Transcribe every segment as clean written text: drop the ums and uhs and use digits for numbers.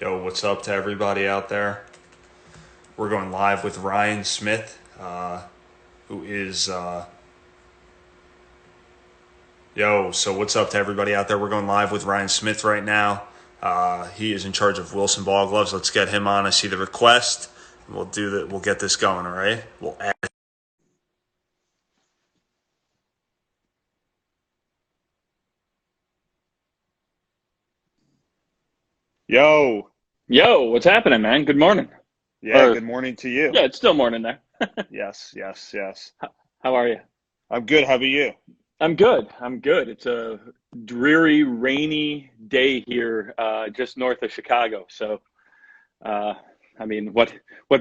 Yo, what's up to everybody out there? We're going live with Ryan Smith, who is. So what's up to everybody out there? We're going live with Ryan Smith right now. He is in charge of Wilson Ball Gloves. Let's get him on. I see the request. We'll do that. We'll get this going. All right. We'll add. Yo. Yo, what's happening, man? Good morning. Yeah. Or, Good morning to you. yeah, it's still morning there. Yes. Yes. Yes. How are you? I'm good. How about you? I'm good. I'm good. It's a dreary, rainy day here, just north of Chicago. So, uh, I mean, what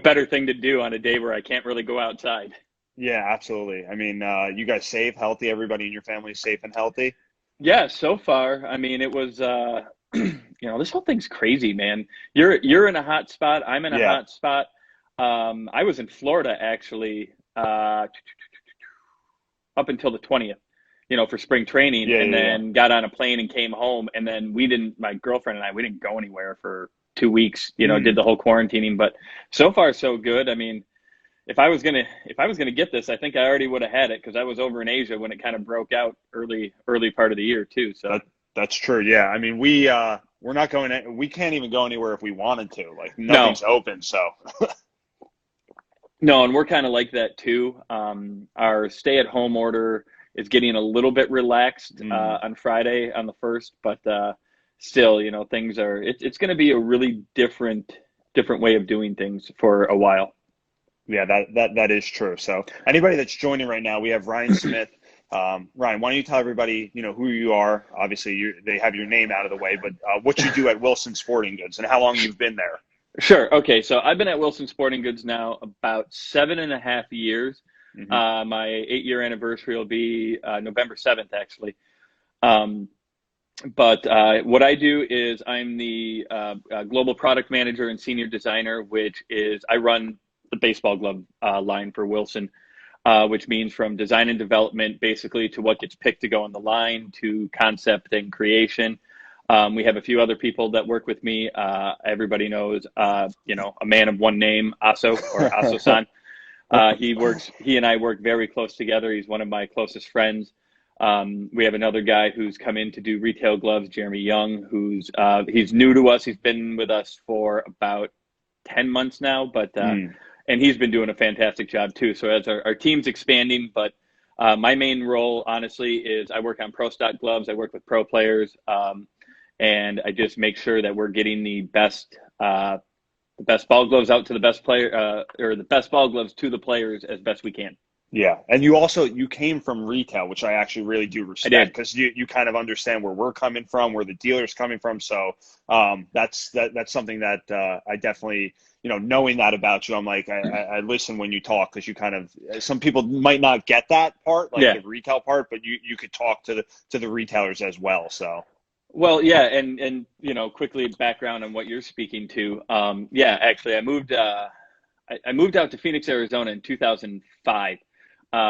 better thing to do on a day where I can't really go outside? Yeah. Absolutely. I mean, you guys safe, healthy. Everybody in your family is safe and healthy. Yeah, so far, I mean, it was, this whole thing's crazy, man. You're in a hot spot. I'm in a Yeah. hot spot. I was in Florida actually, up until the 20th, for spring training, Yeah. and Yeah. Yeah. then got on a plane and came home. And then my girlfriend and I, we didn't go anywhere for 2 weeks, did Hmm. the whole quarantining. But so far, so good. I mean, if I was gonna get this, I think I already would have had it because I was over in Asia when it kind of broke out early part of the year too. So That that's true. Yeah. I mean, we're not going. We can't even go anywhere if we wanted to. Like no, nothing's open. So no, and we're kind of like that too. Our stay-at-home order is getting a little bit relaxed mm, on Friday on the first, but still, things are. It's going to be a really different way of doing things for a while. yeah, that is true. So anybody that's joining right now, we have Ryan Smith. Ryan, why don't you tell everybody, who you are? Obviously, they have your name out of the way, but what you do at Wilson Sporting Goods and how long you've been there. Sure. Okay. So I've been at Wilson Sporting Goods now about 7.5 years. Hmm. My 8-year anniversary will be November 7th, actually. Um, but what I do is I'm the global product manager and senior designer, which is I run the baseball glove line for Wilson, which means from design and development basically to what gets picked to go on the line to concept and creation. We have a few other people that work with me. Everybody knows, a man of one name, Aso or Aso-san. He and I work very close together. He's one of my closest friends. We have another guy who's come in to do retail gloves, Jeremy Young, he's new to us. He's been with us for about 10 months now, Mm, and he's been doing a fantastic job too. So as our team's expanding, but my main role, honestly, is I work on pro stock gloves. I work with pro players, and I just make sure that we're getting the best ball gloves out to the best player, or the best ball gloves to the players as best we can. yeah, and you came from retail, which I actually really do I respect did. because you kind of understand where we're coming from, where the dealer's coming from. So that's something that I definitely, knowing that about you, I'm like I listen when you talk because you kind of some people might not get that part, like Yeah. the retail part, but you could talk to the retailers as well. So Well, yeah, and quickly background on what you're speaking to. Yeah, actually, I moved out to Phoenix, Arizona in 2005,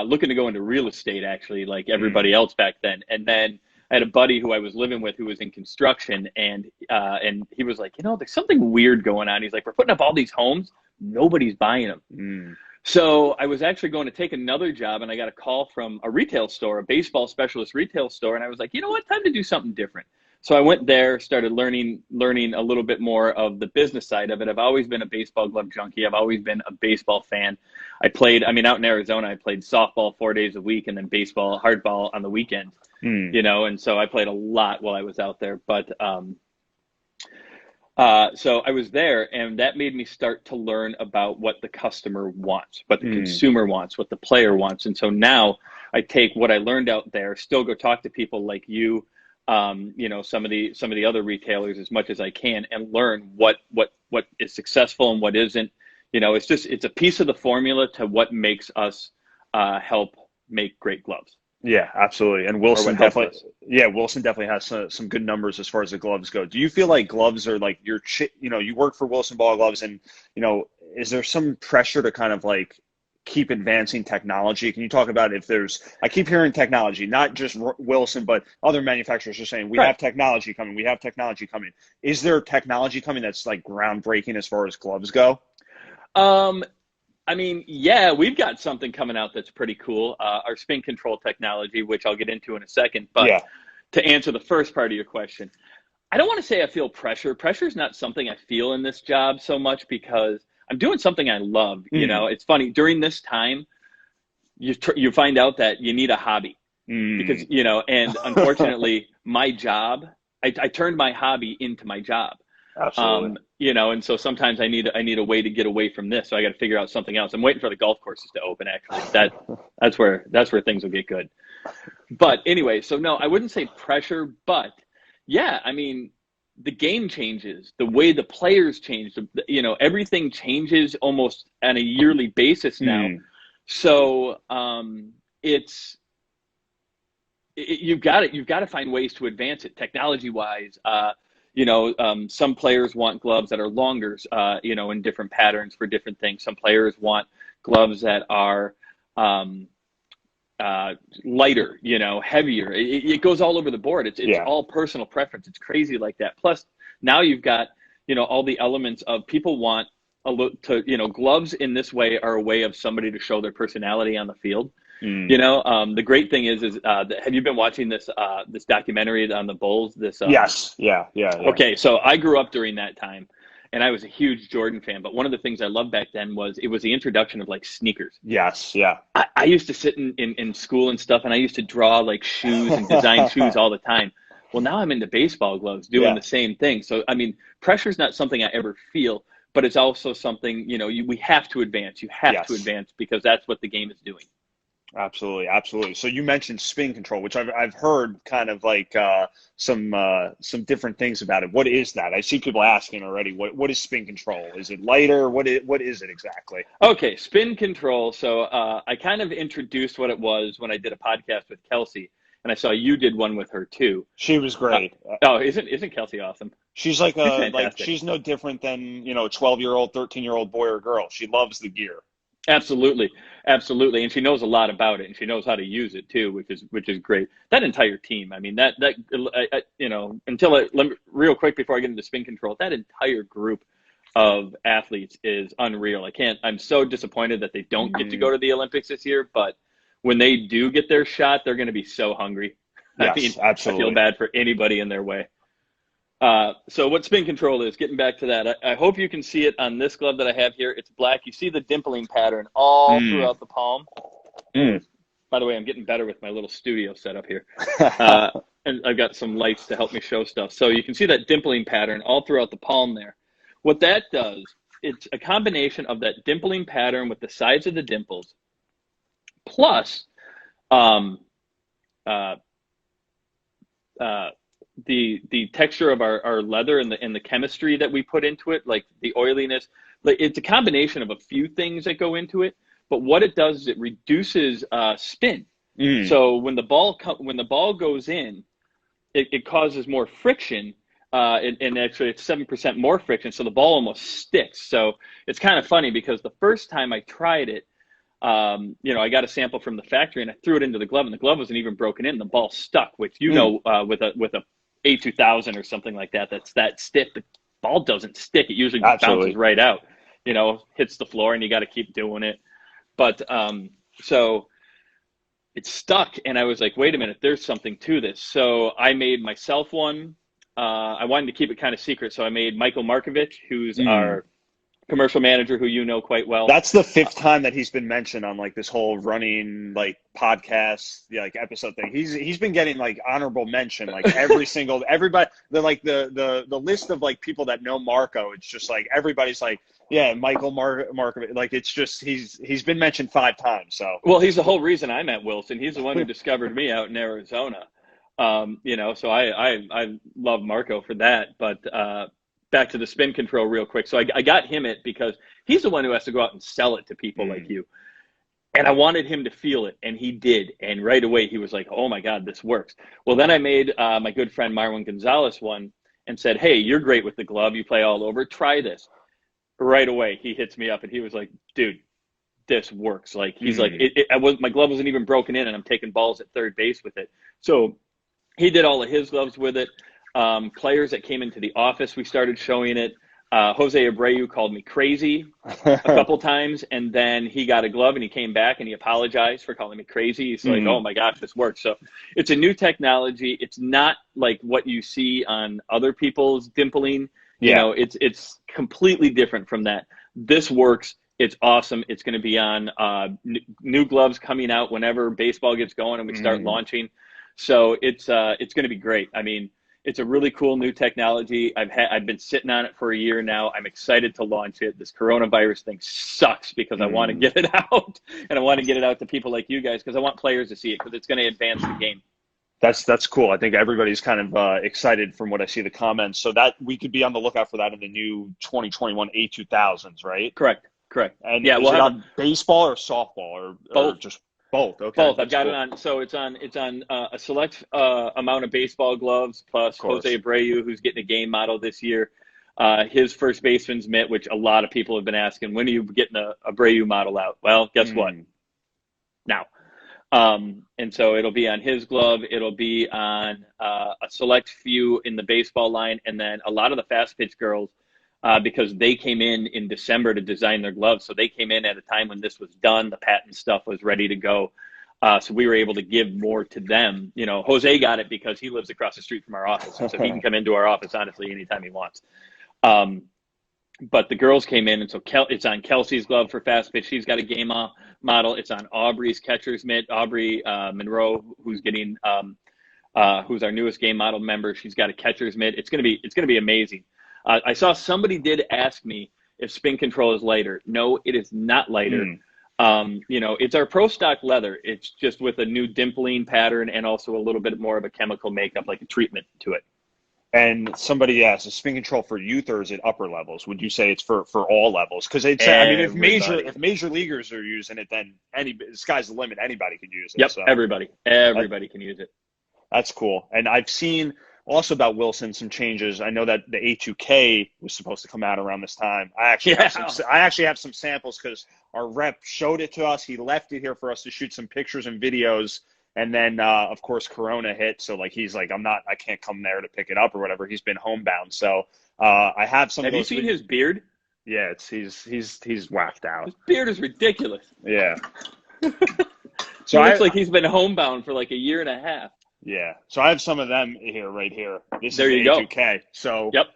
looking to go into real estate, actually, like mm, everybody else back then. And then I had a buddy who I was living with who was in construction, and he was like, there's something weird going on. He's like, we're putting up all these homes, nobody's buying them. mm, So I was actually going to take another job, and I got a call from a retail store, a baseball specialist retail store, and I was like, you know what, time to do something different. So I went there, started learning a little bit more of the business side of it. I've always been a baseball glove junkie. I've always been a baseball fan. I mean, out in Arizona, I played softball 4 days a week, and then baseball, hardball on the weekends. mm, And so I played a lot while I was out there. But so I was there, and that made me start to learn about what the customer wants, what the mm. consumer wants, what the player wants. And so now I take what I learned out there, still go talk to people like you, some of the other retailers as much as I can, and learn what is successful and what isn't. It's a piece of the formula to what makes us help make great gloves, Yeah, absolutely. And or what helps us. Wilson definitely has some good numbers as far as the gloves go. Do you feel like gloves are like you work for Wilson Ball Gloves and, is there some pressure to kind of like keep advancing technology? Can you talk about if there's, I keep hearing technology, not just Wilson, but other manufacturers are saying, we Right. have technology coming, we have technology coming. Is there technology coming that's like groundbreaking as far as gloves go? I mean, yeah, we've got something coming out that's pretty cool. Our spin control technology, which I'll get into in a second. But Yeah. to answer the first part of your question, I don't want to say I feel pressure. Pressure is not something I feel in this job so much because I'm doing something I love. You Mm. know, it's funny during this time, you find out that you need a hobby because, Mm. you know, and unfortunately, my job, I turned my hobby into my job. Absolutely. You know, and so sometimes I need a way to get away from this. So I got to figure out something else. I'm waiting for the golf courses to open. Actually, that's where things will get good. But anyway, so no, I wouldn't say pressure, but yeah, I mean, the game changes, the way the players change, you know, everything changes almost on a yearly basis now. Mm. So it's you've got to find ways to advance it technology wise. You know, some players want gloves that are longer, you know, in different patterns for different things. Some players want gloves that are lighter, you know, heavier. It goes all over the board. It's Yeah. all personal preference. It's crazy like that. Plus, now you've got, you know, all the elements of people want a look to, you know, gloves in this way are a way of somebody to show their personality on the field. Mm. You know, the great thing is have you been watching this this documentary on the Bulls? This Yes. Yeah. Yeah. Yeah. Okay, so I grew up during that time, and I was a huge Jordan fan. But one of the things I loved back then was it was the introduction of like sneakers. Yes. Yeah. I used to sit in school and stuff, and I used to draw like shoes and design shoes all the time. Well, now I'm into baseball gloves doing Yeah. the same thing. So, I mean, pressure's not something I ever feel, but it's also something, you know, we have to advance. You have to Yes. advance because that's what the game is doing. Absolutely, absolutely. So you mentioned spin control, which I've heard kind of like some different things about it. What is that? I see people asking already. What is spin control? Is it lighter? What is it exactly? Okay, spin control. So I kind of introduced what it was when I did a podcast with Kelsey, and I saw you did one with her too. She was great. Oh, isn't Kelsey awesome? She's like She's like fantastic. she's no different than, you know, a 12-year-old, 13-year-old boy or girl. She loves the gear. Absolutely, absolutely, and she knows a lot about it, and she knows how to use it too, which is great. That entire team, I mean, you know, real quick before I get into spin control, that entire group of athletes is unreal. I'm so disappointed that they don't get to go to the Olympics this year, but when they do get their shot, they're going to be so hungry. I mean, Yes, absolutely. I feel bad for anybody in their way. So what spin control is, getting back to that, I hope you can see it on this glove that I have here. It's black. You see the dimpling pattern all throughout the palm. Mm. By the way, I'm getting better with my little studio setup here. And I've got some lights to help me show stuff. So you can see that dimpling pattern all throughout the palm there. What that does, it's a combination of that dimpling pattern with the sides of the dimples, plus um, uh, the texture of our leather and the chemistry that we put into it, like the oiliness. Like, it's a combination of a few things that go into it. But what it does is it reduces spin. So when the ball goes in, it causes more friction, and actually it's 7% more friction. So the ball almost sticks. So it's kind of funny because the first time I tried it, you know, I got a sample from the factory and I threw it into the glove, and the glove wasn't even broken in. The ball stuck, which, you know, with a A2000 or something like that, that's that stiff. The ball doesn't stick. It usually bounces right out, you know, hits the floor, and you got to keep doing it. But so it stuck, and I was like, wait a minute, there's something to this. So I made myself one. I wanted to keep it kind of secret, so I made Michael Markovich, who's our commercial manager, who you know quite well. That's the fifth time that he's been mentioned on like this whole running like podcast, like episode thing. He's been getting like honorable mention, like everybody. They're like the list of like people that know Marco. It's just like everybody's like, yeah, Michael Marco. Like, it's just he's been mentioned 5 times. So well, he's the whole reason I met Wilson. He's the one who discovered me out in Arizona. You know, so I love Marco for that, but. Back to the spin control real quick. So I got him it because he's the one who has to go out and sell it to people like you. And I wanted him to feel it, and he did. And right away he was like, oh my God, this works. Well, then I made my good friend Marwin Gonzalez one and said, hey, you're great with the glove. You play all over. Try this. Right away he hits me up and he was like, dude, this works. Like, he's like, my glove wasn't even broken in, and I'm taking balls at third base with it. So he did all of his gloves with it. Players that came into the office, we started showing it. Jose Abreu called me crazy a couple times, and then he got a glove and he came back and he apologized for calling me crazy. He's like, oh my gosh, this works. So it's a new technology. It's not like what you see on other people's dimpling. You know, it's completely different from that. This works. It's awesome. It's going to be on new gloves coming out whenever baseball gets going and we start launching. So it's going to be great. I mean, it's a really cool new technology. I've been sitting on it for a year now. I'm excited to launch it. This coronavirus thing sucks because I want to get it out, and I want to get it out to people like you guys because I want players to see it because it's going to advance the game. That's cool. I think everybody's kind of excited from what I see the comments. So that we could be on the lookout for that in the new 2021 A2000s, right? Correct. And yeah, is it on baseball or softball or just both? Okay, both. I've got it on. So it's on a select amount of baseball gloves plus Jose Abreu, who's getting a game model this year. His first baseman's mitt, which a lot of people have been asking, when are you getting a Abreu model out? Well, guess what? Now. And so it'll be on his glove. It'll be on a select few in the baseball line, and then a lot of the fast pitch girls, because they came in December to design their gloves. So they came in at a time when this was done. The patent stuff was ready to go. So we were able to give more to them. You know, Jose got it because he lives across the street from our office. So he can come into our office, honestly, anytime he wants. But the girls came in, and so it's on Kelsey's glove for fast pitch. She's got a game model. It's on Aubrey's catcher's mitt. Aubrey Monroe, who's getting, who's our newest game model member. She's got a catcher's mitt. It's gonna be amazing. I saw somebody did ask me if spin control is lighter. No, it is not lighter. You know, it's our pro stock leather. It's just with a new dimpling pattern and also a little bit more of a chemical makeup, like a treatment to it. And somebody asked, is spin control for youth or is it upper levels? Would you say it's for all levels? Because it's, I mean, if major leaguers are using it, then the sky's the limit. Anybody can use it. Yep, so everybody can use it. That's cool. And I've seen also about Wilson some changes. I know that the A2K was supposed to come out around this time. I actually have some samples because our rep showed it to us. He left it here for us to shoot some pictures and videos. And then, of course, Corona hit. So, like, he's like, I can't come there to pick it up or whatever. He's been homebound. So, I have some. Have you seen his beard? Yeah, he's whacked out. His beard is ridiculous. Yeah. So it looks like he's been homebound for like a year and a half. Yeah. So I have some of them right here. This there is you the A2K. So, yep.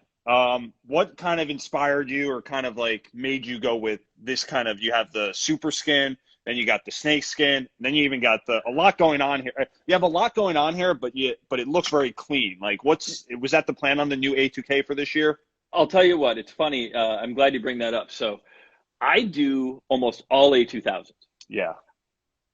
What kind of inspired you or kind of like made you go with this kind of, you have the super skin, then you got the snake skin, then you even got a lot going on here. You have a lot going on here, but it looks very clean. Like was that the plan on the new A2K for this year? I'll tell you what, it's funny. I'm glad you bring that up. So I do almost all A2000s. Yeah.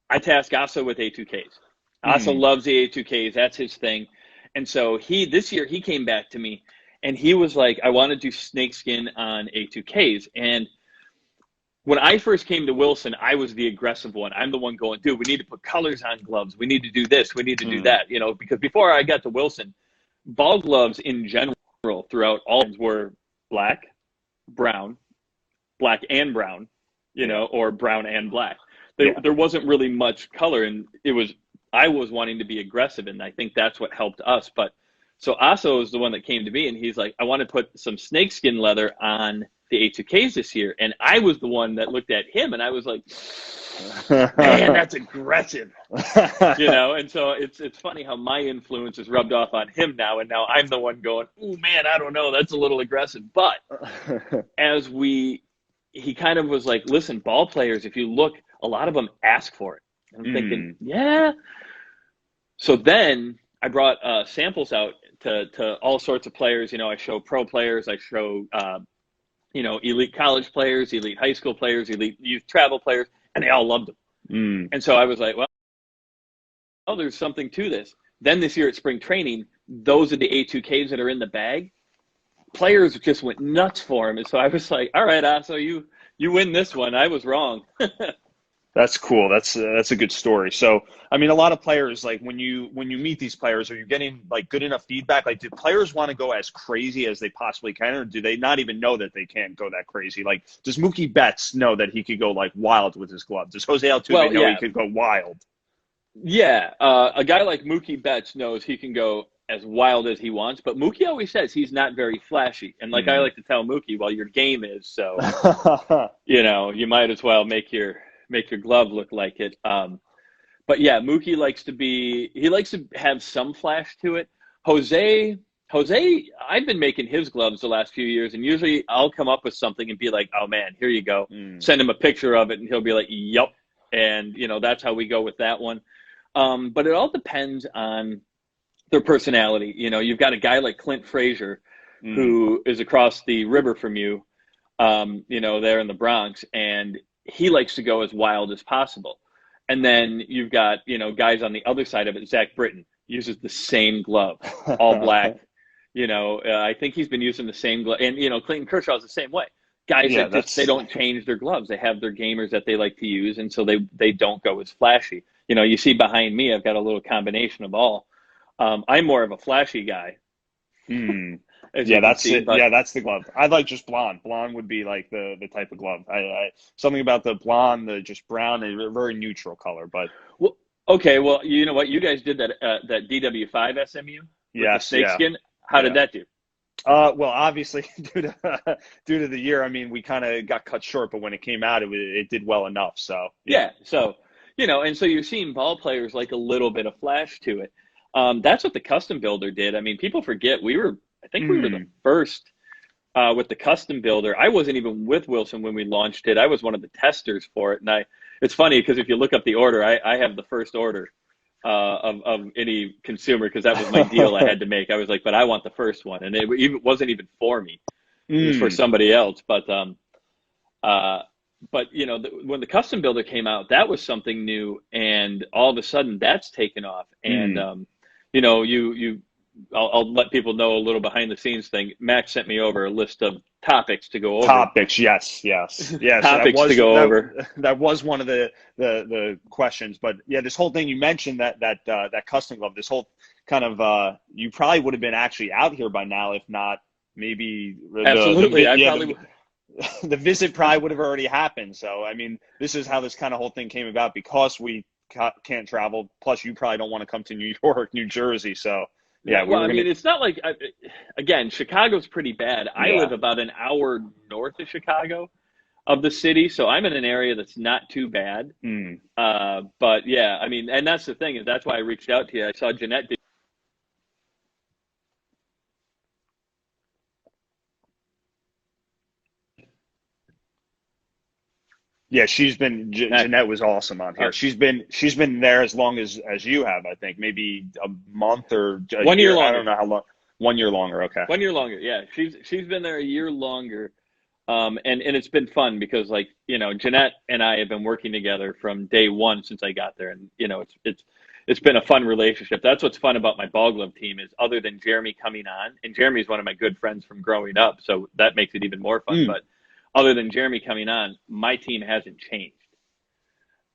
I task Asa with A2Ks. Asa loves the A2Ks. That's his thing. And so this year he came back to me and he was like, I want to do snakeskin on A2Ks. And when I first came to Wilson, I was the aggressive one. I'm the one going, dude, we need to put colors on gloves. We need to do this. We need to do that. You know, because before I got to Wilson, ball gloves in general throughout all were black, brown, black and brown, you know, or brown and black. There wasn't really much color, and I was wanting to be aggressive, and I think that's what helped us. But so Aso is the one that came to me, and he's like, I want to put some snakeskin leather on the A2Ks this year. And I was the one that looked at him, and I was like, man, that's aggressive. You know, and so it's funny how my influence is rubbed off on him now, and now I'm the one going, oh, man, I don't know, that's a little aggressive. But he kind of was like, listen, ball players, if you look, a lot of them ask for it. And I'm thinking, yeah. So then I brought samples out to all sorts of players. You know, I show pro players, I show, you know, elite college players, elite high school players, elite youth travel players, and they all loved them. And so I was like, well, there's something to this. Then this year at spring training, those are the A2Ks that are in the bag. Players just went nuts for him. And so I was like, all right, so you win this one. I was wrong. That's cool. That's a good story. So, I mean, a lot of players, like when you meet these players, are you getting like good enough feedback? Like, do players want to go as crazy as they possibly can, or do they not even know that they can't go that crazy? Like, does Mookie Betts know that he could go like wild with his glove? Does Jose Altuve Well, know he yeah, could go wild? yeah. A guy like Mookie Betts knows he can go as wild as he wants, but Mookie always says he's not very flashy. And like I Hmm. like to tell Mookie, well, your game is, so you know, you might as well make your glove look like it. But yeah, Mookie he likes to have some flash to it. Jose, Jose, I've been making his gloves the last few years, and usually I'll come up with something and be like, "Oh man, here you go." Hmm. Send him a picture of it, and he'll be like, "Yup," and you know that's how we go with that one. But it all depends on their personality. You know, you've got a guy like Clint Frazier, Hmm. who is across the river from you, you know, there in the Bronx, and he likes to go as wild as possible. And then you've got, you know, guys on the other side of it. Zach Britton uses the same glove, all black. You know, I think he's been using the same glove. And, you know, Clayton Kershaw's the same way. Guys Yeah, that just, they that's don't change their gloves. They have their gamers that they like to use. And so they don't go as flashy. You know, you see behind me, I've got a little combination of all. I'm more of a flashy guy, hmm. as Yeah, you can that's see. it. But Yeah, that's the glove. I like just blonde. Blonde would be like the type of glove. Something about the blonde, the just brown, a very neutral color. But well, okay, well, you know what? You guys did that DW5 SMU with the yes, yeah, snakeskin. How did yeah. that do? Well, obviously, due to the year, I mean, we kind of got cut short, but when it came out, it did well enough. So yeah. Yeah, so you know, and so you're seeing ball players like a little bit of flash to it. That's what the custom builder did. I mean, people forget I think we were the Mm. first with the custom builder. I wasn't even with Wilson when we launched it. I was one of the testers for it, and it's funny because if you look up the order, I have the first order of any consumer because that was my deal I had to make. I was like, but I want the first one, and it wasn't even for me; it was for Mm. somebody else. Uh, but you know, when the custom builder came out, that was something new, and all of a sudden, that's taken off. And Mm. you know, I'll let people know a little behind the scenes thing. Max sent me over a list of topics to go over. Topics, yes, yes, yes. Topics to go over. That was one of the questions. But yeah, this whole thing you mentioned that custom glove. This whole kind of you probably would have been actually out here by now, if not maybe Absolutely, I yeah probably. the visit probably would have already happened. So I mean, this is how this kind of whole thing came about because we can't travel. Plus, you probably don't want to come to New York, New Jersey. So yeah, Yeah, we well, were I gonna. mean, it's not like again, Chicago's pretty bad. I Yeah. live about an hour north of Chicago, of the city, so I'm in an area that's not too bad. Hmm. But yeah, I mean, and that's the thing is that's why I reached out to you. I saw Jeanette Yeah, Jeanette. Jeanette was awesome on here. She's been there as long as you have, I think, maybe a month or a 1 year year. I don't longer. know how long. 1 year longer. Okay. 1 year longer. Yeah, she's been there a year longer. And it's been fun because like you know Jeanette and I have been working together from day one since I got there, and you know it's been a fun relationship. That's what's fun about my ball glove team is other than Jeremy coming on, and Jeremy's one of my good friends from growing up, so that makes it even more fun. Mm. But other than Jeremy coming on, my team hasn't changed.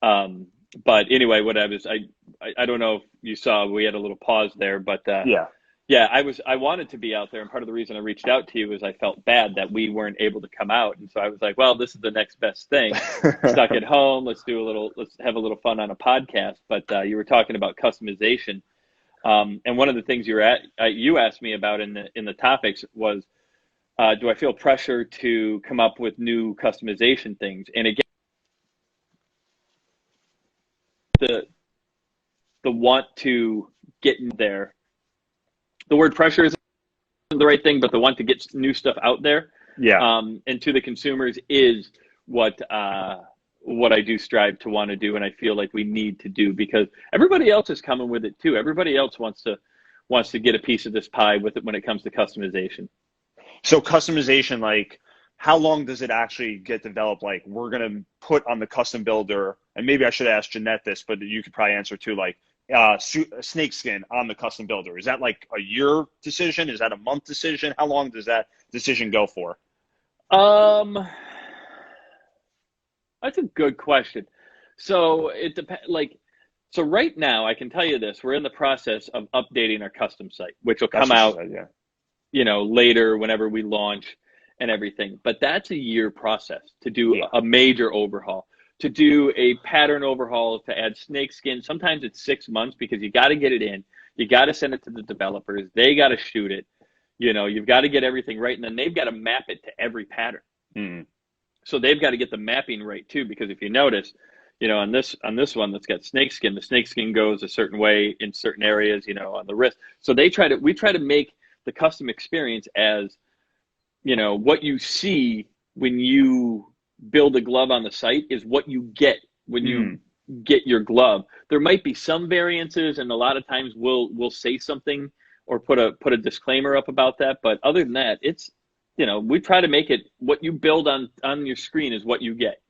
Um, but anyway, what I don't know if you saw we had a little pause there, but Yeah. yeah, I wanted to be out there, and part of the reason I reached out to you is I felt bad that we weren't able to come out, and so I was like, well, this is the next best thing. Stuck at home, let's have a little fun on a podcast. But you were talking about customization, and one of the things you asked me about in the topics was, do I feel pressure to come up with new customization things? And again, the the want to get in there. The word pressure isn't the right thing, but the want to get new stuff out there Yeah. and to the consumers is what what I do strive to want to do, and I feel like we need to do because everybody else is coming with it too. Everybody else wants to get a piece of this pie with it when it comes to customization. So customization, like, how long does it actually get developed? Like, we're gonna put on the custom builder, and maybe I should ask Jeanette this, but you could probably answer too. Like, snakeskin on the custom builder. Is that like a year decision? Is that a month decision? How long does that decision go for? Um, that's a good question. So it depends. Like, so right now, I can tell you this: we're in the process of updating our custom site, which will That's come what she out, said. Yeah. later whenever we launch and everything. But that's a year process to do Yeah. a major overhaul, to do a pattern overhaul, to add snakeskin. Sometimes it's 6 months because you got to get it in, you got to send it to the developers, they got to shoot it. You've got to get everything right, and then they've got to map it to every pattern. Mm. So they've got to get the mapping right too, because if you notice, on this one that's got snakeskin, the snakeskin goes a certain way in certain areas, on the wrist. So we try to make the custom experience as, what you see when you build a glove on the site is what you get when you Mm. get your glove. There might be some variances, and a lot of times we'll say something or put a disclaimer up about that. But other than that, it's, we try to make it what you build on your screen is what you get.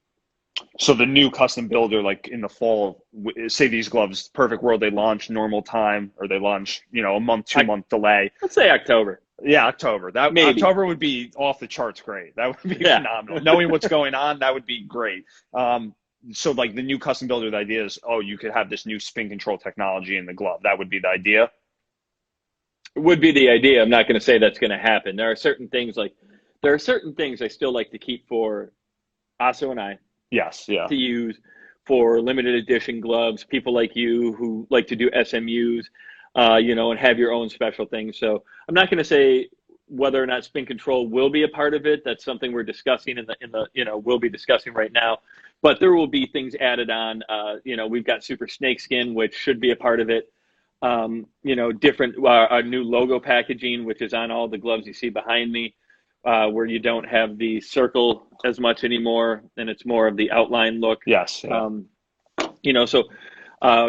So the new custom builder, like in the fall, say these gloves, perfect world, they launch normal time, or they launch, a month, 2 month delay. Let's say October, Yeah, October. That maybe. October would be off the charts great. That would be Yeah. phenomenal. Knowing what's going on, that would be great. So like the new custom builder, the idea is, oh, you could have this new spin control technology in the glove. That would be the idea. Would be the idea. I'm not going to say that's going to happen. There are certain things I still like to keep for Aso and I Yes, yeah. to use for limited edition gloves. People like you who like to do SMUs, and have your own special things. So I'm not going to say whether or not spin control will be a part of it. That's something we're discussing we'll be discussing right now. But there will be things added on. We've got Super Snakeskin, which should be a part of it. Different our new logo packaging, which is on all the gloves you see behind me, where you don't have the circle as much anymore, and it's more of the outline look. Yes, yeah. So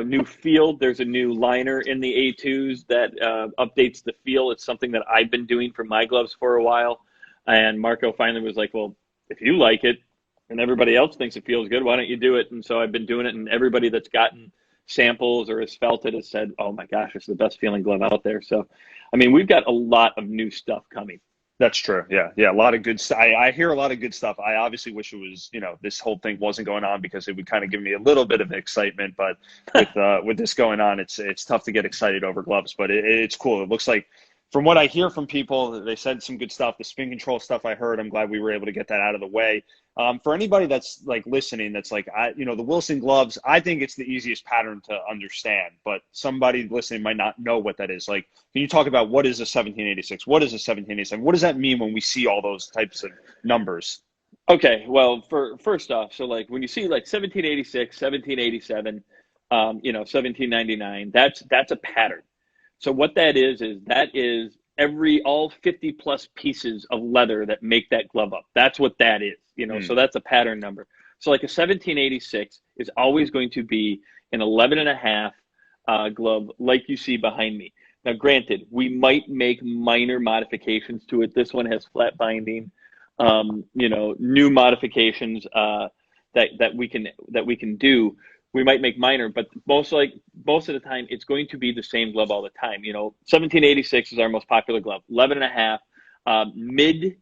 new field. There's a new liner in the A2s that updates the feel. It's something that I've been doing for my gloves for a while, and Marco finally was like, "Well, if you like it, and everybody else thinks it feels good, why don't you do it?" And so I've been doing it, and everybody that's gotten samples or has felt it has said, "Oh my gosh, it's the best feeling glove out there." So, I mean, we've got a lot of new stuff coming. That's true. Yeah, yeah, a lot of good stuff. I hear a lot of good stuff. I obviously wish it was, this whole thing wasn't going on, because it would kind of give me a little bit of excitement. But with this going on, it's tough to get excited over gloves. But it's cool. It looks like, from what I hear from people, they said some good stuff. The spin control stuff I heard, I'm glad we were able to get that out of the way. For anybody that's like listening, that's like, the Wilson gloves, I think it's the easiest pattern to understand, but somebody listening might not know what that is. Like, can you talk about what is a 1786? What is a 1787? What does that mean when we see all those types of numbers? Okay, well, first off, so like when you see like 1786, 1787, 1799, that's a pattern. So what that is all 50 plus pieces of leather that make that glove up. That's what that is, so that's a pattern number. So like a 1786 is always going to be an 11 and a half glove, like you see behind me. Now, granted, we might make minor modifications to it. This one has flat binding, new modifications that we can do. We might make minor, but most of the time, it's going to be the same glove all the time. 1786 is our most popular glove, 11 and a half, mid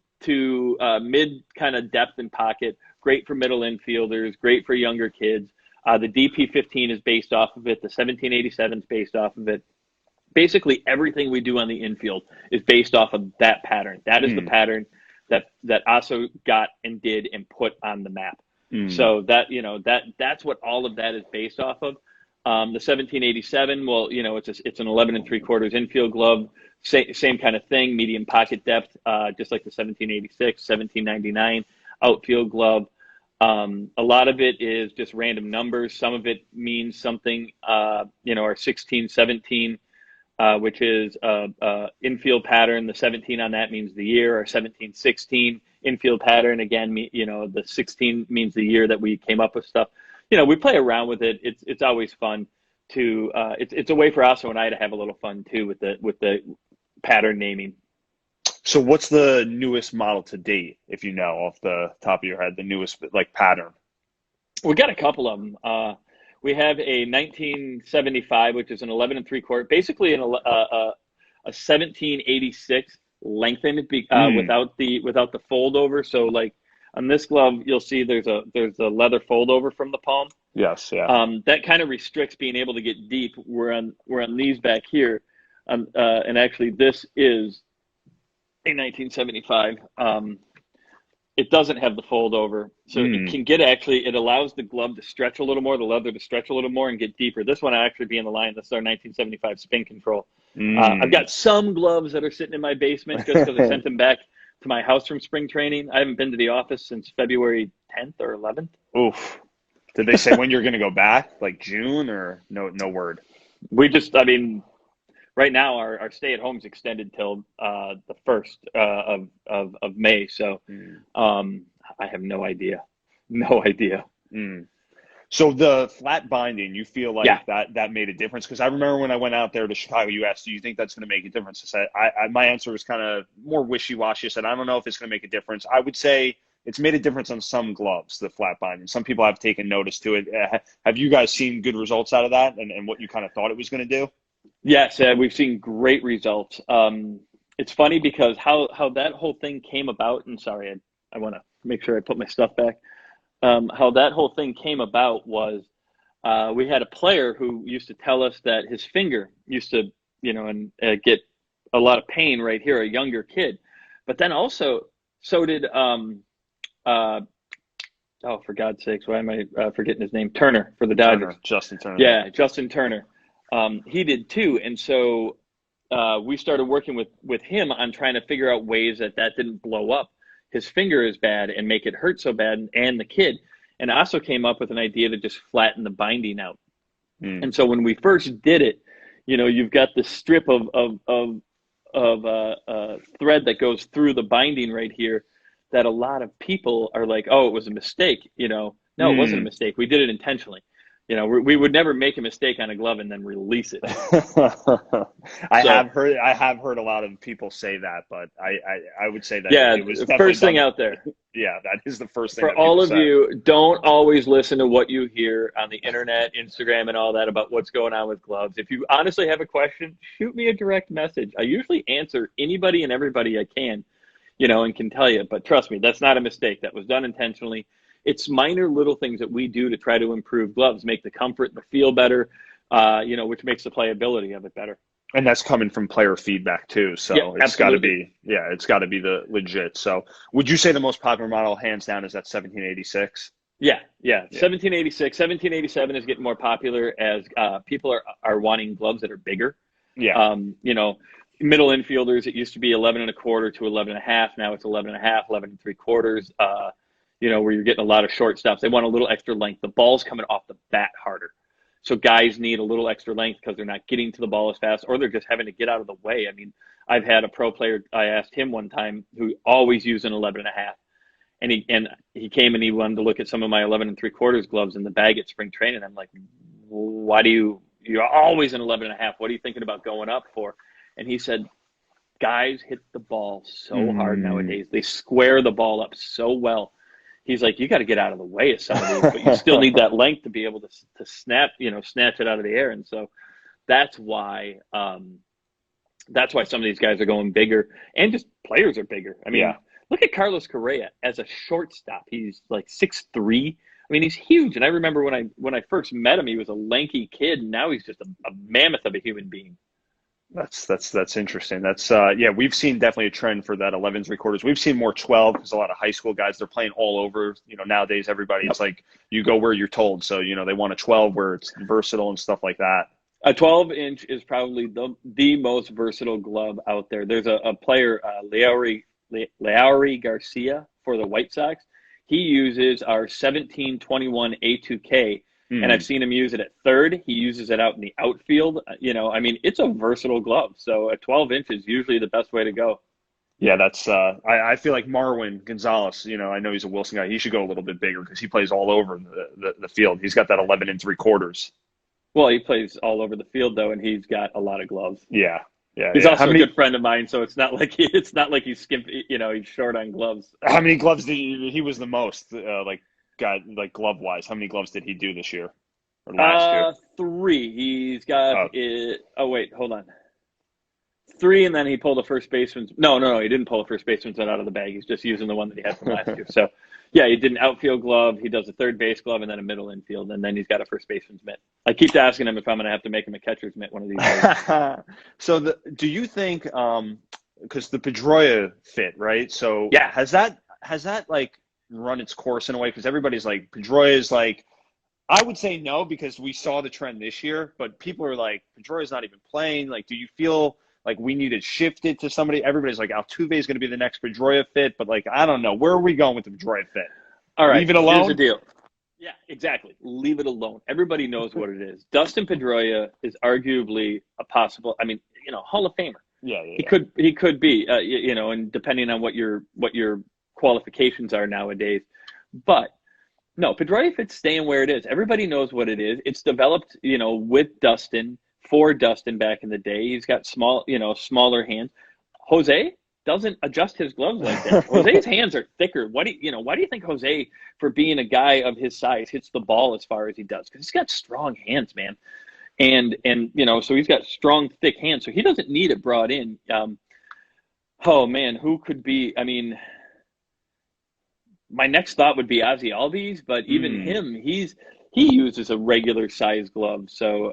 kind of depth and pocket, great for middle infielders, great for younger kids. The DP15 is based off of it. The 1787 is based off of it. Basically, everything we do on the infield is based off of that pattern. That is the pattern that Aso got and did and put on the map. So that's what all of that is based off of. The 1787, well, it's an 11 3/4 infield glove, same kind of thing, medium pocket depth, just like the 1786, 1799 outfield glove. A lot of it is just random numbers. Some of it means something. Our 1617, which is infield pattern. The 17 on that means the year. Our 1716 infield pattern, again, the 16 means the year that we came up with stuff. We play around with it. It's always fun to. It's a way for Aso and I to have a little fun too with the pattern naming. So what's the newest model to date, if you know off the top of your head, the newest like pattern? We got a couple of them. We have a 1975, which is an 11 3/4, basically a 1786 lengthened without the fold over. So like on this glove, you'll see there's a leather fold over from the palm. Yes. Yeah. That kind of restricts being able to get deep. We're on these back here, and actually this is a 1975. It doesn't have the fold over, so it can get it allows the glove to stretch a little more, the leather to stretch a little more and get deeper. This one will actually be in the line. This is our 1975 spin control. I've got some gloves that are sitting in my basement just because I sent them back to my house from spring training. I haven't been to the office since February 10th or 11th. Oof. Did they say when you're going to go back, like June, or no word? Right now our stay at home is extended till the 1st of May. So I have no idea. No idea. So the flat binding, you feel like that made a difference? Because I remember when I went out there to Chicago, you asked, do you think that's going to make a difference? I said, my answer was kind of more wishy-washy. I said, I don't know if it's going to make a difference. I would say it's made a difference on some gloves, the flat binding. Some people have taken notice to it. Have you guys seen good results out of that and what you kind of thought it was going to do? Yes, we've seen great results. It's funny because how that whole thing came about, and sorry, I want to make sure I put my stuff back. How that whole thing came about was we had a player who used to tell us that his finger used to, get a lot of pain right here, a younger kid. But then also, so did, for God's sakes, why am I forgetting his name? Turner for the Dodgers. Justin Turner. Yeah, Justin Turner. He did too. And so we started working with him on trying to figure out ways that didn't blow up his finger as bad and make it hurt so bad, and the kid. And I also came up with an idea to just flatten the binding out. And so when we first did it, you've got this strip of thread that goes through the binding right here that a lot of people are like, oh, it was a mistake. No, it wasn't a mistake. We did it intentionally. We would never make a mistake on a glove and then release it. I have heard a lot of people say that, but I would say that it was the first thing out there. Yeah, that is the first thing. For all of you, don't always listen to what you hear on the internet, Instagram, and all that about what's going on with gloves. If you honestly have a question, shoot me a direct message. I usually answer anybody and everybody I can, and can tell you. But trust me, that's not a mistake. That was done intentionally. It's minor little things that we do to try to improve gloves, make the comfort and the feel better, which makes the playability of it better. And that's coming from player feedback too. So it's got to be the legit. So would you say the most popular model hands down is that 1786? Yeah. 1786, 1787 is getting more popular as people are wanting gloves that are bigger. Yeah. Middle infielders, it used to be 11 and a quarter to 11 and a half. Now it's 11 and a half, 11 and 3/4. Where you're getting a lot of shortstops. They want a little extra length. The ball's coming off the bat harder. So guys need a little extra length because they're not getting to the ball as fast, or they're just having to get out of the way. I mean, I've had a pro player, I asked him one time, who always used an 11 and a half. And he came and he wanted to look at some of my 11 and 3/4 gloves in the bag at spring training. I'm like, why you're always an 11 and a half. What are you thinking about going up for? And he said, guys hit the ball so hard nowadays. They square the ball up so well. He's like, you got to get out of the way of some of these, but you still need that length to be able to snatch it out of the air. And so that's why some of these guys are going bigger, and just players are bigger. I mean, Look at Carlos Correa as a shortstop. He's like 6'3". I mean, he's huge. And I remember when I first met him, he was a lanky kid, and now he's just a mammoth of a human being. That's interesting. That's we've seen definitely a trend for that 11 3/4. We've seen more 12 because a lot of high school guys, they're playing all over. Nowadays everybody's like, you go where you're told. So they want a 12 where it's versatile and stuff like that. A 12-inch is probably the most versatile glove out there. There's a player, Leury Garcia for the White Sox. He uses our 1721 A2K. And I've seen him use it at third. He uses it out in the outfield. It's a versatile glove. So a 12-inch is usually the best way to go. Yeah, that's I feel like Marwin Gonzalez, I know he's a Wilson guy. He should go a little bit bigger because he plays all over the field. He's got that 11 3/4. Well, he plays all over the field, though, and he's got a lot of gloves. Yeah. He's also a good friend of mine, so it's not like he's skimpy, he's short on gloves. How many gloves did he was the most, glove wise? How many gloves did he do this year or last year? 3. He's got it. Oh wait, hold on. 3, and then he pulled a first baseman. No, he didn't pull a first baseman out of the bag. He's just using the one that he had from last year. So Yeah, he did an outfield glove. He does a third base glove and then a middle infield, and then he's got a first baseman's mitt. I keep asking him if I'm going to have to make him a catcher's mitt one of these days. So do you think because the Pedroia fit, right? So Yeah. has that like run its course in a way? Because everybody's like Pedroia is like I would say no because we saw the trend this year, but people are like Pedroia's not even playing. Like, do you feel like we need to shift it to somebody? Everybody's like Altuve is going to be the next Pedroia fit, but like I don't know. Where are we going with the Pedroia fit? All right. Leave it Here's the alone? deal. Yeah, exactly. Leave it alone. Everybody knows what it is. Dustin Pedroia is arguably a possible. I mean, Hall of Famer. Yeah, yeah, He could be. And depending on what your qualifications are nowadays, but no, Pedroia fit's staying where it is. Everybody knows what it is. It's developed, with Dustin for Dustin back in the day. He's got smaller hands. Jose doesn't adjust his gloves like that. yeah. Jose's hands are thicker. Why do you think Jose, for being a guy of his size, hits the ball as far as he does? Because he's got strong hands, man. And so he's got strong, thick hands. So he doesn't need it brought in. Oh man, who could be? I mean, my next thought would be Ozzy Albies, but even him, he uses a regular size glove. So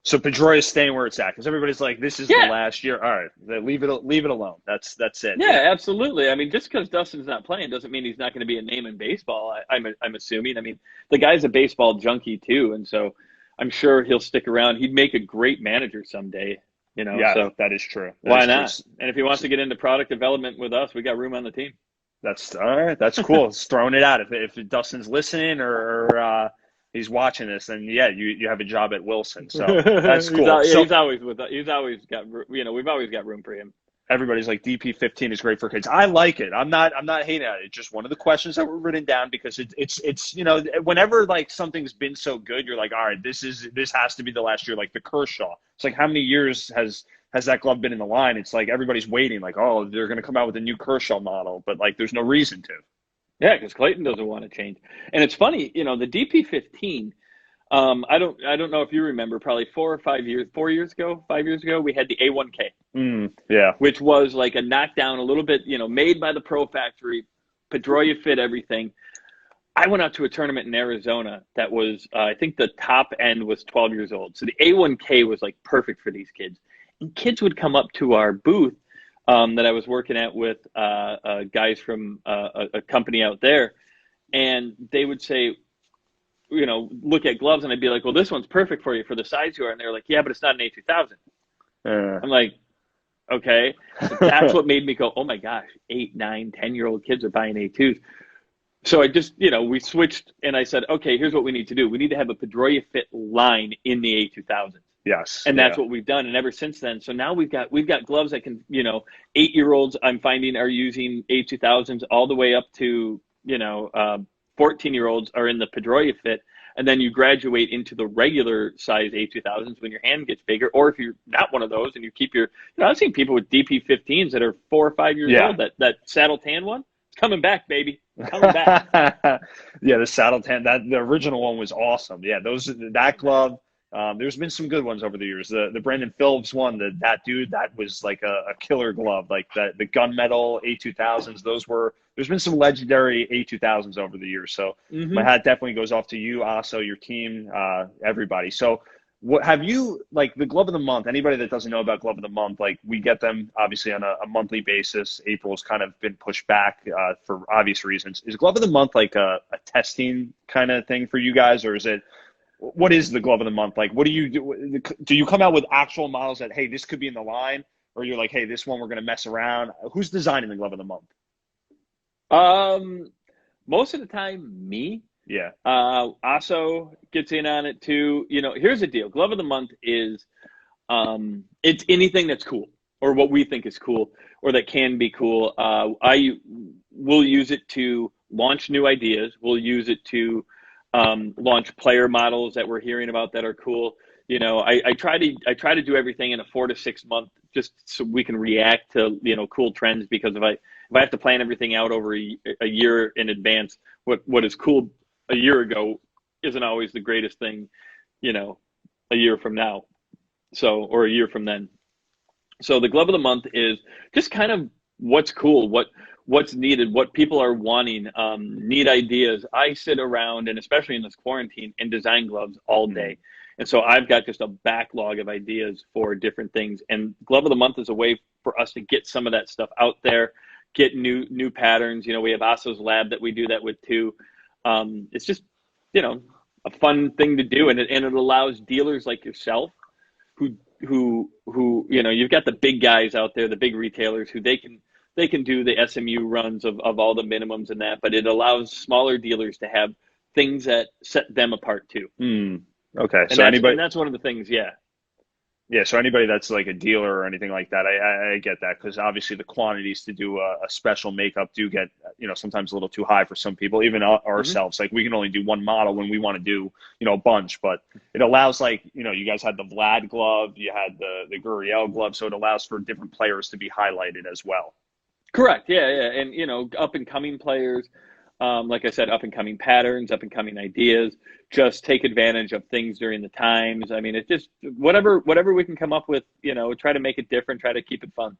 So Pedroia is staying where it's at because everybody's like, this is the yeah, last year. All right, leave it alone. That's it. yeah, absolutely. I mean, just because Dustin's not playing doesn't mean he's not going to be a name in baseball. I'm assuming. I mean, the guy's a baseball junkie too, and so I'm sure he'll stick around. He'd make a great manager someday. Yeah, So that is true. why not? And if he wants to get into product development with us, we got room on the team. That's all right. That's cool. It's throwing it out. If Dustin's listening or he's watching this, then yeah, you have a job at Wilson. So that's cool. He's always with us. He's always got. We've always got room for him. Everybody's like DP15 is great for kids. I like it. I'm not hating on it. It's just one of the questions that were written down because it's whenever like something's been so good, you're like, all right, this has to be the last year. Like the Kershaw. It's like how many years has that glove been in the line? It's like everybody's waiting, like, oh, they're gonna come out with a new Kershaw model, but like there's no reason to. Yeah, because Clayton doesn't want to change. And it's funny, the DP15. I don't know if you remember, probably 4 years ago, 5 years ago, we had the A1K. Yeah. Which was like a knockdown, a little bit, made by the Pro Factory. Pedroia fit everything. I went out to a tournament in Arizona that was, I think the top end was 12 years old. So the A1K was like perfect for these kids. And kids would come up to our booth that I was working at with guys from a company out there, and they would say, look at gloves, and I'd be like, well, this one's perfect for you for the size you are. And they're like, yeah, but it's not an A2000. I'm like, okay. So that's what made me go, oh my gosh, 8, 9, 10-year-old kids are buying A2s. So I just, we switched, and I said, okay, here's what we need to do. We need to have a Pedroia fit line in the A2000s. Yes. And that's what we've done. And ever since then, so now we've got gloves that can, 8-year-olds I'm finding are using A2000s all the way up to, 14-year-olds are in the Pedroia fit. And then you graduate into the regular size A2000s when your hand gets bigger. Or if you're not one of those and you keep your, I've seen people with DP15s that are 4 or 5 years old, that saddle tan one, it's coming back, baby. Coming back. Yeah, the saddle tan, the original one was awesome. Yeah, that glove. There's been some good ones over the years. The Brandon Phillips one, that was like a killer glove. Like the gunmetal A2000s, there's been some legendary A2000s over the years. So my hat definitely goes off to you, Aso, your team, everybody. So what have you, like the glove of the month, anybody that doesn't know about glove of the month, like we get them obviously on a monthly basis. April's kind of been pushed back for obvious reasons. Is glove of the month like a testing kind of thing for you guys, or is it, what is the glove of the month? Like, what do you do? Do you come out with actual models that, hey, this could be in the line, or you're like, hey, this one we're going to mess around? Who's designing the glove of the month? Most of the time, me. Yeah. Aso gets in on it too. Here's the deal. Glove of the month is, it's anything that's cool or what we think is cool or that can be cool. We'll use it to launch new ideas. We'll use it to launch player models that we're hearing about that are cool. I try to do everything in a 4 to 6 month, just so we can react to cool trends. Because if I have to plan everything out over a year in advance, what is cool a year ago isn't always the greatest thing, a year from now. So, or a year from then. So the glove of the month is just kind of what's cool, what's needed, what people are wanting, need ideas. I sit around, and especially in this quarantine, and design gloves all day. And so I've got just a backlog of ideas for different things. And Glove of the Month is a way for us to get some of that stuff out there, get new patterns. We have Aso's Lab that we do that with too. It's just, a fun thing to do. And it allows dealers like yourself who you've got the big guys out there, the big retailers who they can do the SMU runs of all the minimums and that, but it allows smaller dealers to have things that set them apart too. Okay. And that's one of the things. Yeah. Yeah. So anybody that's like a dealer or anything like that, I get that, because obviously the quantities to do a special makeup do get, sometimes a little too high for some people, even ourselves. Like we can only do one model when we want to do, a bunch, but it allows, like, you guys had the Vlad glove, you had the Gurriel glove. So it allows for different players to be highlighted as well. Correct. Yeah. Yeah. And, up and coming players, like I said, up and coming patterns, up and coming ideas, just take advantage of things during the times. I mean, it's just whatever we can come up with, try to make it different, try to keep it fun.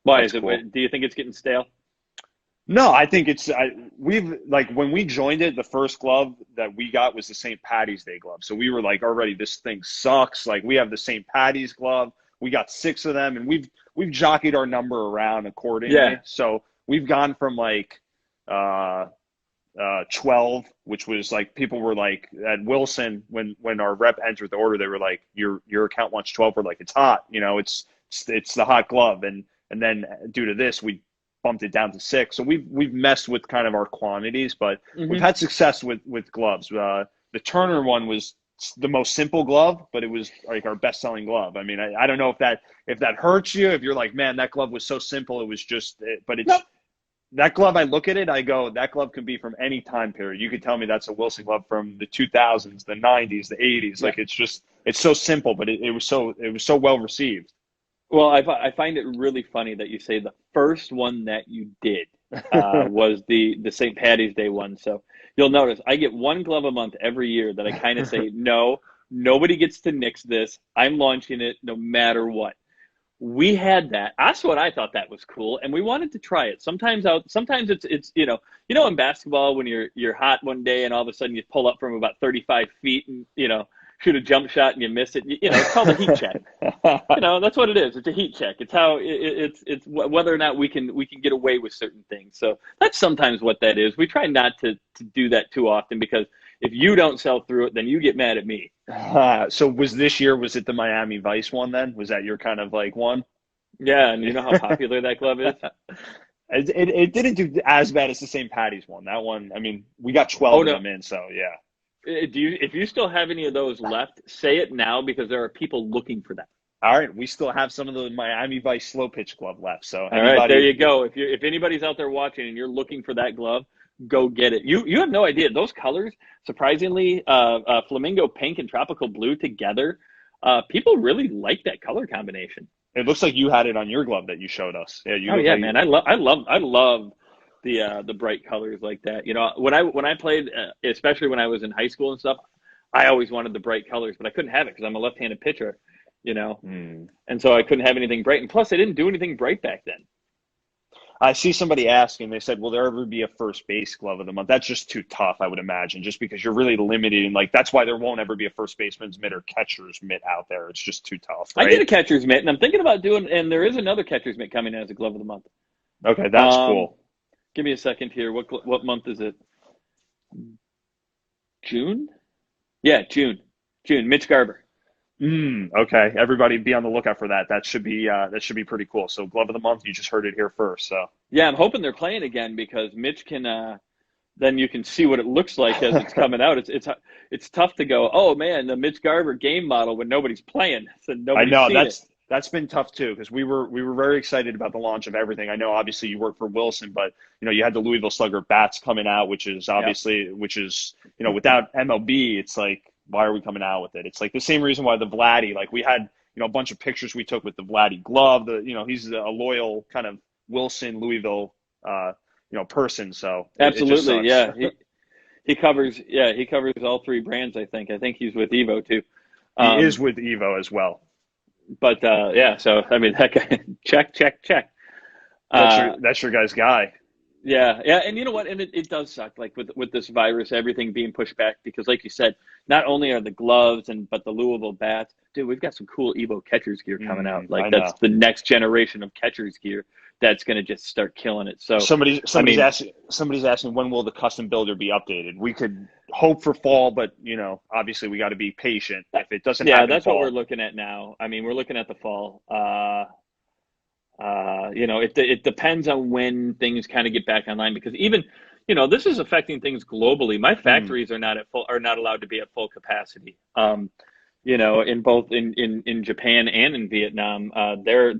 Why is it? Cool. Do you think it's getting stale? No, I think we've, like, when we joined it, the first glove that we got was the St. Patty's Day glove. So we were like, already, this thing sucks. Like, we have the St. Patty's glove. We got 6 of them, and we've jockeyed our number around accordingly. Yeah. So we've gone from like 12, which was like, people were like at Wilson, when our rep entered the order, they were like, your account wants 12. We're like, it's hot, it's the hot glove. And then due to this, we bumped it down to 6. So we've messed with kind of our quantities, but we've had success with gloves. The Turner one was the most simple glove, but it was like our best selling glove. I mean, I don't know if that hurts you, if you're like, man, that glove was so simple. It was just, but it's, nope. That glove, I look at it, I go, that glove could be from any time period. You could tell me that's a Wilson glove from the 2000s, the 90s, the 80s. Yeah. Like, it's so simple, but it was so well received. Well, I find it really funny that you say the first one that you did was the St. Patty's Day one. So you'll notice I get one glove a month every year that I kind of say, no, nobody gets to nix this. I'm launching it no matter what. We had that. That's what I thought that was cool, and we wanted to try it. Sometimes it's in basketball, when you're hot one day and all of a sudden you pull up from about 35 feet and shoot a jump shot and you miss it. It's called a heat check. That's what it is. It's a heat check. It's how it's whether or not we can get away with certain things. So that's sometimes what that is. We try not to do that too often, because if you don't sell through it, then you get mad at me. So was it the Miami Vice one then? Was that your kind of like one? Yeah, and you know how popular that glove is? It didn't do as bad as the St. Patty's one. That one, I mean, we got 12 of them in, so yeah. If you still have any of those left, say it now, because there are people looking for that. All right, we still have some of the Miami Vice slow pitch glove left. So all right, there you go. If anybody's out there watching and you're looking for that glove, go get it. You have no idea. Those colors, surprisingly, flamingo pink and tropical blue together, people really like that color combination. It looks like you had it on your glove that you showed us. Yeah, man. I love the bright colors like that. When I played, especially when I was in high school and stuff, I always wanted the bright colors, but I couldn't have it because I'm a left-handed pitcher, and so I couldn't have anything bright. And plus, I didn't do anything bright back then. I see somebody asking, they said, will there ever be a first base glove of the month? That's just too tough, I would imagine, just because you're really limited. And like, that's why there won't ever be a first baseman's mitt or catcher's mitt out there. It's just too tough. Right? I did a catcher's mitt, and I'm thinking about doing, and there is another catcher's mitt coming as a glove of the month. Okay, that's cool. Give me a second here. What month is it? June? Yeah, June. Mitch Garber. Okay. Everybody be on the lookout for that. That should be pretty cool. So glove of the month, you just heard it here first. So yeah, I'm hoping they're playing again, because Mitch can then you can see what it looks like as it's coming out. It's tough to go, oh man, the Mitch Garber game model when nobody's playing. So I know that's been tough too, because we were very excited about the launch of everything. I know obviously you work for Wilson, but you had the Louisville Slugger bats coming out, which is obviously without MLB, it's like, why are we coming out with it? It's like the same reason why the Vladdy, like we had, a bunch of pictures we took with the Vladdy glove. He's a loyal kind of Wilson, Louisville, person. So absolutely. Yeah. He covers all 3 brands. I think he's with Evo too. He is with Evo as well. But so, I mean, that guy, check. That's your guy's guy. Yeah, and you know what? And it does suck, like with this virus, everything being pushed back because, like you said, not only are the gloves but the Louisville bats, dude. We've got some cool Evo catchers gear coming out. Like I that's know. the next generation of catchers gear that's going to just start killing it. So, I mean, Somebody's asking when will the custom builder be updated. We could hope for fall, but obviously we got to be patient. If it doesn't yeah, happen that's what we're fall. looking at now. I mean, we're looking at the fall. It depends on when things kind of get back online because even, this is affecting things globally. My Mm, factories are not allowed to be at full capacity. In both in Japan and in Vietnam, they're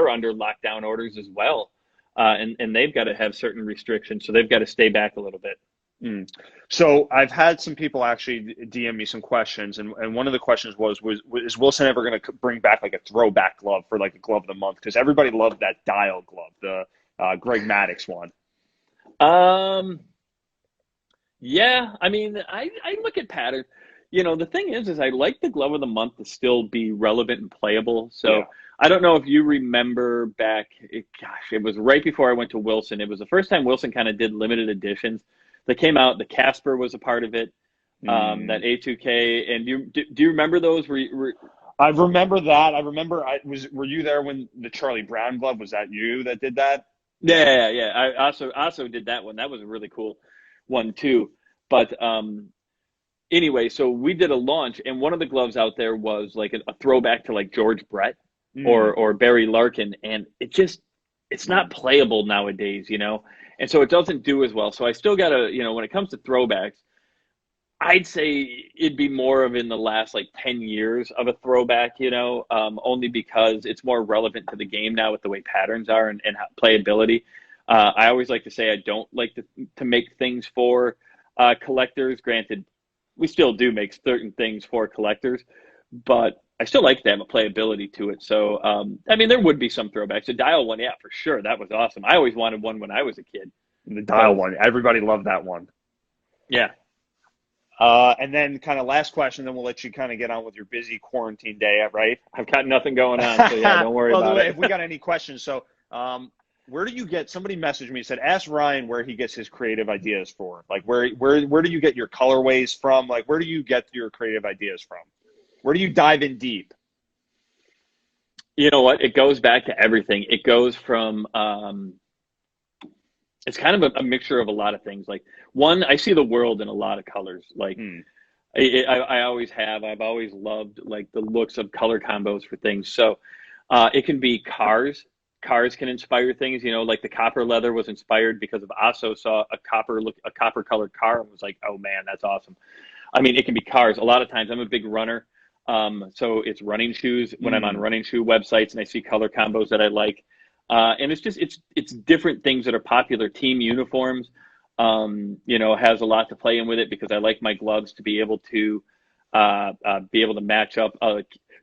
under lockdown orders as well, and they've got to have certain restrictions, so they've got to stay back a little bit. mm. So I've had some people actually DM me some questions, and one of the questions was is Wilson ever going to bring back like a throwback glove for like a glove of the month? Because everybody loved that dial glove, the Greg Maddux one. Um, Yeah, I mean, I look at patterns. The thing is I like the glove of the month to still be relevant and playable. So Yeah. I don't know if you remember back, gosh, it was right before I went to Wilson. It was the first time Wilson kind of did limited editions. They came out. The Casper was a part of it. That Mm. A2K. And do you remember those? I remember that. I remember. Were you there when the Charlie Brown glove, was that you that did that? Yeah. I also did that one. That was a really cool one too. But anyway, so we did a launch, and one of the gloves out there was like a throwback to like George Brett Mm. or Barry Larkin, and it's not playable nowadays. And so it doesn't do as well. So I still gotta, when it comes to throwbacks, I'd say it'd be more of in the last like 10 years of a throwback, only because it's more relevant to the game now with the way patterns are and playability. I always like to say I don't like to make things for collectors. Granted, we still do make certain things for collectors, but I still like to have a playability to it. So, I mean, there would be some throwbacks. A dial one, yeah, for sure. That was awesome. I always wanted one when I was a kid The dial because, one. Everybody loved that one. yeah, And then kind of last question, then we'll let you kind of get on with your busy quarantine day, right? I've got nothing going on. So, yeah, don't worry Well, the about way, it. if we got any questions, so where do you get? Somebody messaged me, said, ask Ryan where he gets his creative ideas for. Like, where do you get your colorways from? Like, where do you get your creative ideas from? Where do you dive in deep? You know what? It goes back to everything. It goes from, it's kind of a mixture of a lot of things. Like, one, I see the world in a lot of colors. Like, Hmm. I always have. I've always loved like the looks of color combos for things. So it can be cars. Cars can inspire things. Like the copper leather was inspired because of Asso saw a copper colored car and was like, oh man, that's awesome. I mean, it can be cars. A lot of times, I'm a big runner, so it's running shoes. When I'm on Hmm. running shoe websites and I see color combos that I like, and it's different things that are popular. Team uniforms, has a lot to play in with it because I like my gloves to be able to match up.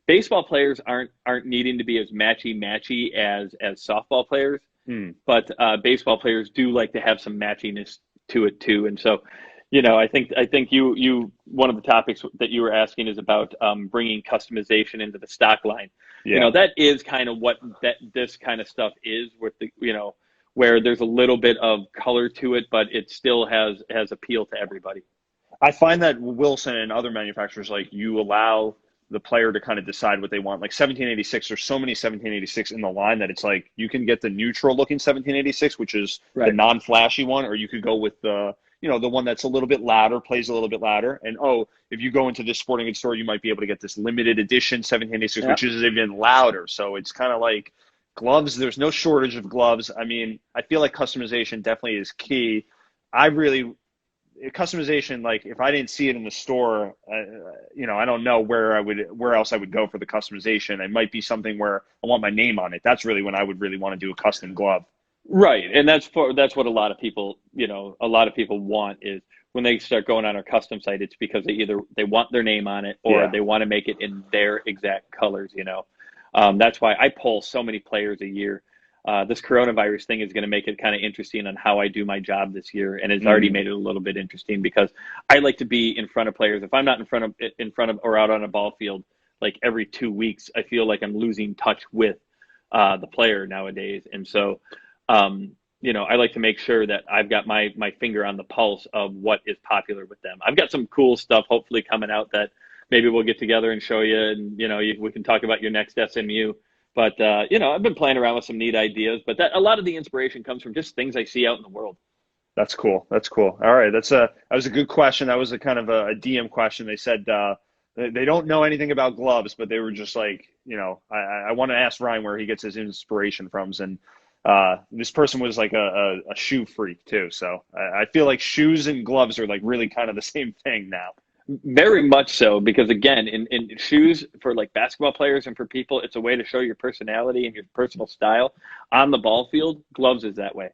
Baseball players aren't needing to be as matchy as softball players, Hmm. but baseball players do like to have some matchiness to it too. And so, I think you one of the topics that you were asking is about bringing customization into the stock line. Yeah. That is kind of what this kind of stuff is with the where there's a little bit of color to it, but it still has appeal to everybody. I find that Wilson and other manufacturers, like you allow the player to kind of decide what they want. Like 1786, there's so many 1786 in the line that it's like you can get the neutral looking 1786, which is the Right. non-flashy one, or you could go with the one that's a little bit louder, plays a little bit louder. And if you go into this sporting goods store, you might be able to get this limited edition 1786, Yeah. which is even louder. So it's kind of like gloves. There's no shortage of gloves. I mean, I feel like customization definitely is key. I really customization, like if I didn't see it in the store, I don't know where else I would go for the customization. It might be something where I want my name on it. That's really when I would really want to do a custom glove. Right. And that's what a lot of people want is when they start going on our custom site, it's because they want their name on it or Yeah. they want to make it in their exact colors. That's why I pull so many players a year. This coronavirus thing is going to make it kind of interesting on how I do my job this year, and it's already Mm. made it a little bit interesting because I like to be in front of players. If I'm not in front of or out on a ball field like every 2 weeks, I feel like I'm losing touch with the player nowadays, and so I like to make sure that I've got my finger on the pulse of what is popular with them. I've got some cool stuff hopefully coming out that maybe we'll get together and show you, and we can talk about your next SMU. But I've been playing around with some neat ideas, but that a lot of the inspiration comes from just things I see out in the world. That's cool. That's cool. All right. That was a good question. That was a kind of a DM question. They said they don't know anything about gloves, but they were just like, I want to ask Ryan where he gets his inspiration from. And this person was like a shoe freak too. So I feel like shoes and gloves are like really kind of the same thing now. Very much so, because again, in shoes for like basketball players and for people, it's a way to show your personality and your personal style on the ball field. Gloves is that way.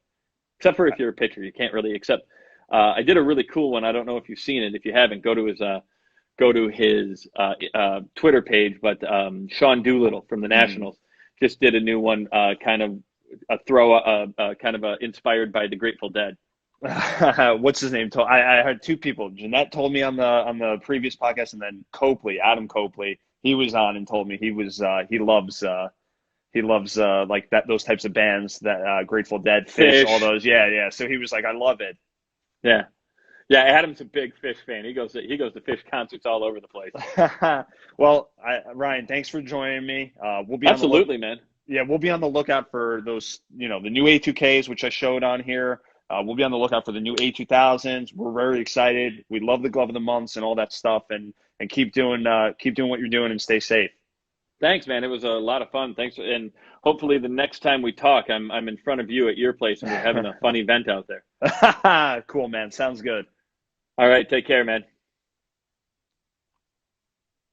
Except for if you're a pitcher, you can't really accept. I did a really cool one. I don't know if you've seen it. If you haven't, go to his Twitter page. But Sean Doolittle from the Nationals just did a new one, kind of inspired by the Grateful Dead. What's his name? I heard two people. Jeanette told me on the previous podcast, and then Adam Copley. He was on and told me he loves like those types of bands, that Grateful Dead, Fish, all those. Yeah. So he was like, I love it. Yeah. Adam's a big Fish fan. He goes to Fish concerts all over the place. Well, Ryan, thanks for joining me. We'll be absolutely, man. Yeah, we'll be on the lookout for those, the new A2Ks, which I showed on here. We'll be on the lookout for the new A2000s. We're very excited. We love the Glove of the Months and all that stuff, and keep doing what you're doing, and stay safe. Thanks, man. It was a lot of fun. Thanks, and hopefully the next time we talk, I'm in front of you at your place, and we're having a fun event out there. Cool, man. Sounds good. All right, take care, man.